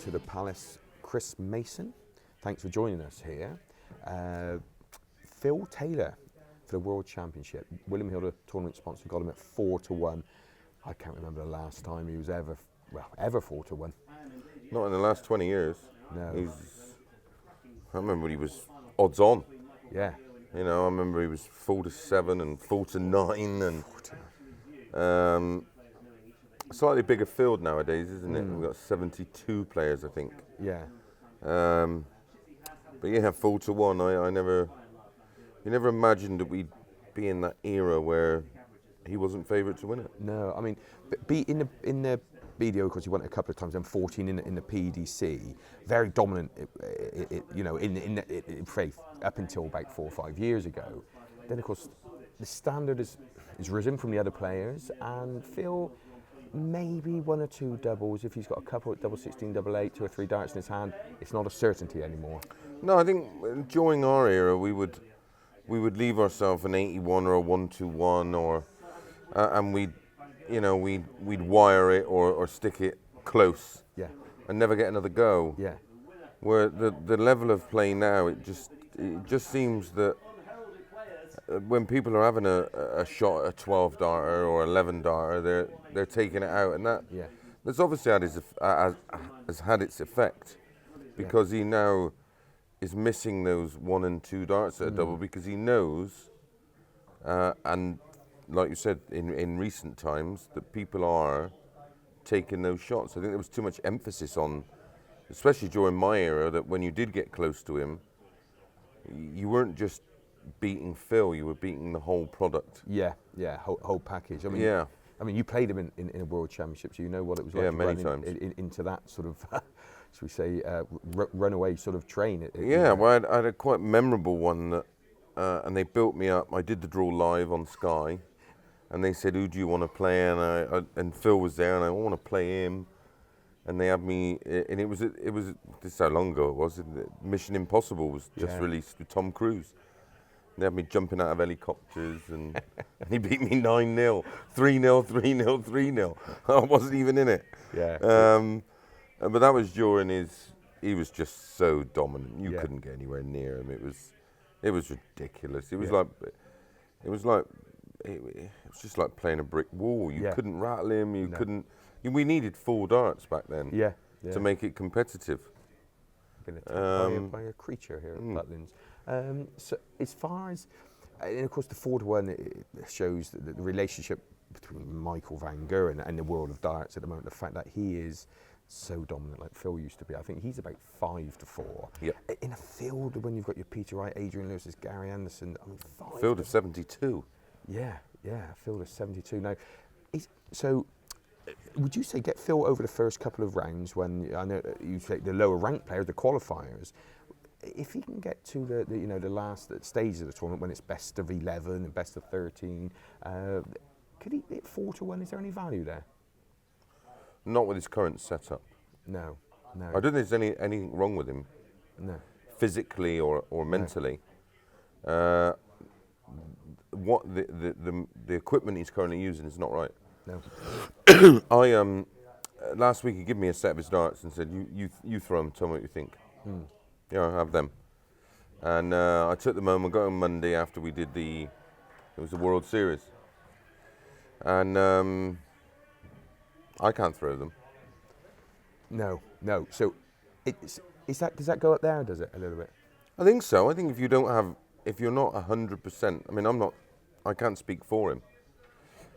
to the Palace, Chris Mason. Thanks for joining us here. Phil Taylor for the World Championship. William Hill, the tournament sponsor, got him at 4-1. I can't remember the last time he was ever 4-1. Not in the last 20 years. No. I remember when he was odds on. Yeah. You know, I remember he was 4-7 and 4-9 and slightly bigger field nowadays, isn't it? We've got 72 players, I think. Yeah. But yeah, 4-1. You never imagined that we'd be in that era where he wasn't favourite to win it. No, I mean, in the BDO, of course, he won it a couple of times, and 14 in the PDC. Very dominant, in faith up until about 4 or 5 years ago. Then, of course, the standard is risen from the other players, and Phil maybe 1 or 2 doubles. If he's got a couple at double 16, double 8, 2 or 3 darts in his hand, it's not a certainty anymore. No, I think during our era, we would leave ourselves an 81 or a 1-2-1, or and we'd wire it or stick it close. Yeah. And never get another go. Yeah. Where the level of play now, it just seems that when people are having a shot at a 12 darter or 11 darter, they're taking it out, and that's obviously has had its effect, because he now is missing those 1 and 2 darts at a double, because he knows, and like you said, in recent times, that people are taking those shots. I think there was too much emphasis on, especially during my era, that when you did get close to him, you weren't just beating Phil, you were beating the whole product. Yeah, whole package. I mean, I mean, you played him in a World Championship, so you know what it was like to many run times. into that sort of, should we say, runaway sort of train. Well, I had a quite memorable one, that, and they built me up. I did the draw live on Sky, and they said, "Who do you want to play?" And Phil was there, and I want to play him. And they had me, and it was this is how long ago it was. Mission Impossible was just released with Tom Cruise. They had me jumping out of helicopters, and he beat me 9-0, 3-0, 3-0, 3-0. I wasn't even in it. Yeah. But that was during he was just so dominant. You couldn't get anywhere near him. It was ridiculous. It was just like playing a brick wall. You couldn't rattle him. You couldn't. We needed 4 darts back then. Yeah. To make it competitive. Been attacked by a creature here at Butlins. So as far as, and of course the 4-1, it shows the relationship between Michael van Geuren and the world of darts at the moment. The fact that he is so dominant, like Phil used to be. I think he's about 5-4. Yeah. In a field when you've got your Peter Wright, Adrian Lewis, Gary Anderson. I mean, 5. Field of 72. Yeah, field of 72. Now, would you say get Phil over the first couple of rounds, when I know you say the lower ranked players, the qualifiers, if he can get to the last stage of the tournament, when it's best of 11 and best of 13, could he hit 4-1? Is there any value there? Not with his current setup. No. I don't think there's anything wrong with him. No. Physically or mentally. What the equipment he's currently using is not right. No. I last week he gave me a set of his darts and said, you throw them, tell me what you think. I have them. And I took them home. I got them Monday after we did it was the World Series. And I can't throw them. No. So does that go up there, does it, a little bit? I think so. I think if you're not 100%, I mean, I can't speak for him.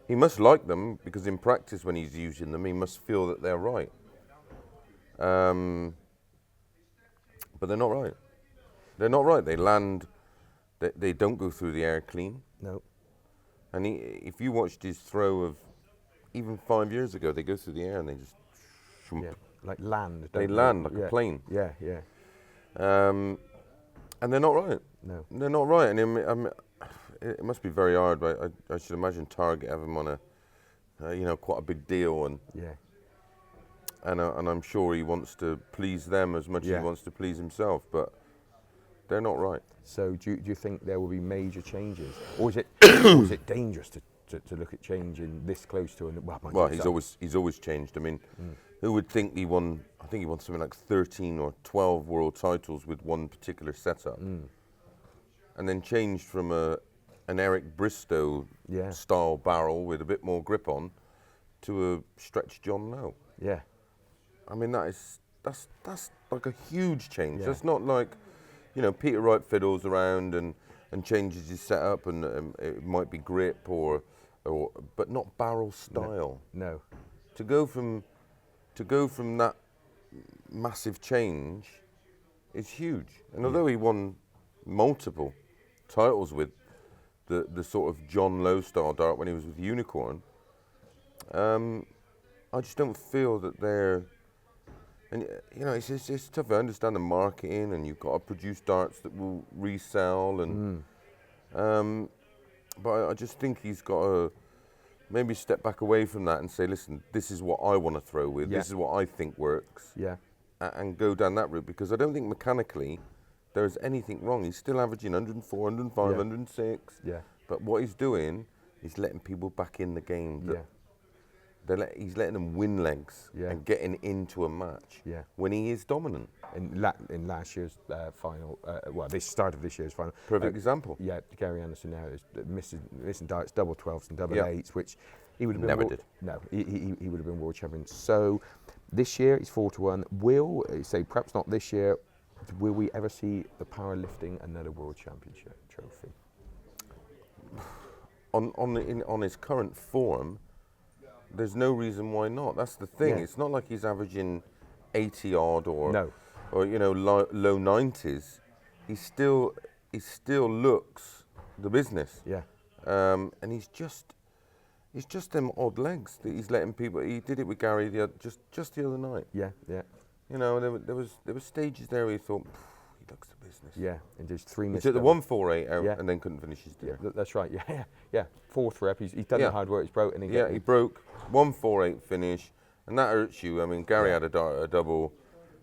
He must like them, because in practice when he's using them, he must feel that they're right. But they're not right. They're not right. They land, they don't go through the air clean. No. And if you watched his throw of even 5 years ago, they go through the air and they just... like land. They land like a plane. Yeah. And they're not right. No. They're not right. And it must be very hard, but I should imagine Target have him on quite a big deal, and I'm sure he wants to please them as much as he wants to please himself, but they're not right. So do you think there will be major changes, or is it dangerous to look at changing this close to Well, he's always changed. I mean, who would think he won I think he won something like 13 or 12 world titles with one particular setup. And then changed from an Eric Bristow style barrel with a bit more grip on to a stretched John Lowe. Yeah. I mean, that's like a huge change. Yeah. That's not like, you know, Peter Wright fiddles around and changes his setup, and it might be grip or but not barrel style. No. To go from that massive change is huge. And although he won multiple titles with the sort of John Lowe style dart when he was with Unicorn, I just don't feel that they're, and you know, it's tough. I understand the marketing, and you've got to produce darts that will resell, and but I just think he's got to maybe step back away from that and say, listen, this is what I want to throw with. This is what I think works. Yeah. And go down that route, because I don't think mechanically there's anything wrong. He's still averaging 104, 105, 106. Yeah. But what he's doing is letting people back in the game. He's letting them win legs and getting into a match when he is dominant. In last year's final, this start of this year's final. Perfect example. Yeah, Gary Anderson now is missing darts, double 12s and double 8s, which he would have been Never did. No, he would have been world champion. So this year he's 4-1. Will say perhaps not this year? Will we ever see the powerlifting another world championship trophy? On his current form, there's no reason why not. That's the thing. Yeah. It's not like he's averaging 80 odd or you know, low 90s. He still looks the business. Yeah. And he's just them odd legs that he's letting people. He did it with Gary just the other night. Yeah. Yeah. You know, there was stages there where he thought, he looks the business. Yeah, and just 3 He minutes. took the 148 out and then couldn't finish his deal. Yeah, that's right. Yeah. Fourth rep. He's done the hard work. He's broken. He broke 148 finish, and that hurts you. I mean, Gary had a double,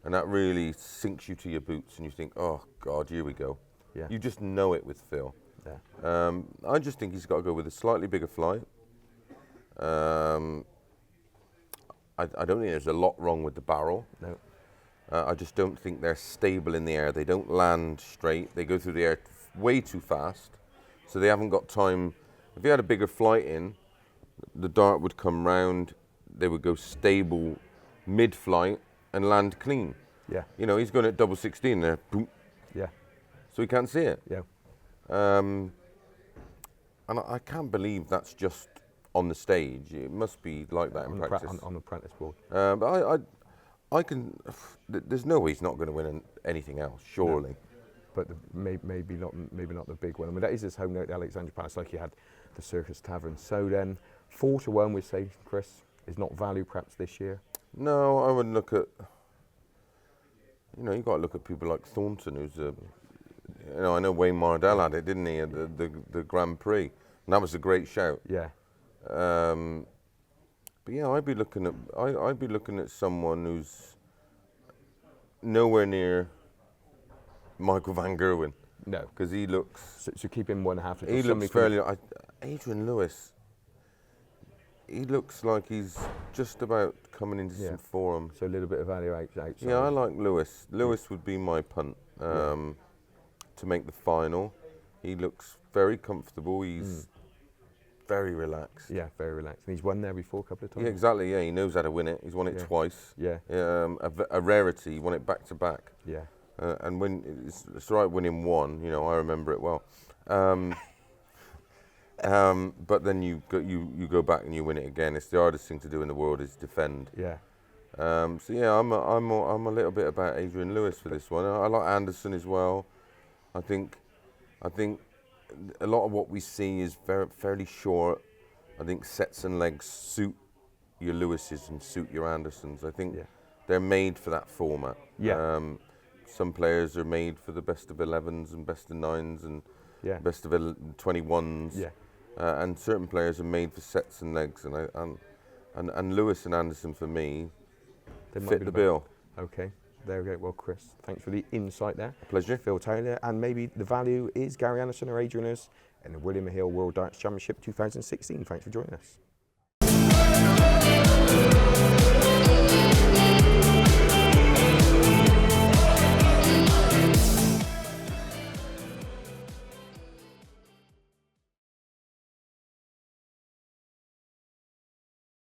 and that really sinks you to your boots, and you think, oh God, here we go. Yeah. You just know it with Phil. Yeah. I just think he's got to go with a slightly bigger flight. I don't think there's a lot wrong with the barrel. No. I just don't think they're stable in the air. They don't land straight. They go through the air way too fast, so they haven't got time. If he had a bigger flight in, the dart would come round, they would go stable mid-flight and land clean. Yeah. You know, he's going at double 16 there, boom. Yeah. So he can't see it. Yeah. And I can't believe that's just on the stage. It must be like that in practice. On the practice board. But I can. There's no way he's not going to win anything else, surely. No. But maybe not the big one. I mean, that is his home note at Alexandra Palace, like you had the Circus Tavern. So then, 4-1, we say, Chris, is not value perhaps this year. No, I would look at. You know, you got to look at people like Thornton, who's a. You know, I know Wayne Mardell had it, didn't he, at the Grand Prix, and that was a great shout. Yeah. But yeah, I'd be looking at someone who's nowhere near Michael van Gerwen. No, because he looks. So keep him 1.5. He looks fairly. Adrian Lewis. He looks like he's just about coming into some form. So a little bit of value outside. Yeah, I like Lewis. Lewis would be my punt to make the final. He looks very comfortable. He's very relaxed. Yeah, very relaxed. And he's won there before a couple of times. Yeah, exactly. Yeah, he knows how to win it. He's won it twice. Yeah. A rarity. He won it back to back. Yeah. And when it's right winning one, you know, I remember it well. But then you go back and you win it again. It's the hardest thing to do in the world is defend. Yeah. So yeah, I'm a little bit about Adrian Lewis for this one. I like Anderson as well. I think a lot of what we see is fairly short. I think sets and legs suit your Lewises and suit your Andersons. I think they're made for that format. Yeah. Some players are made for the best of 11s and best of 9s and best of 21s. Yeah. And certain players are made for sets and legs. And Lewis and Anderson for me fit the bill. Okay. There we go. Well, Chris, thanks for the insight there. A pleasure. Phil Taylor. And maybe the value is Gary Anderson or Adrian Lewis in the William Hill World Darts Championship 2016. Thanks for joining us.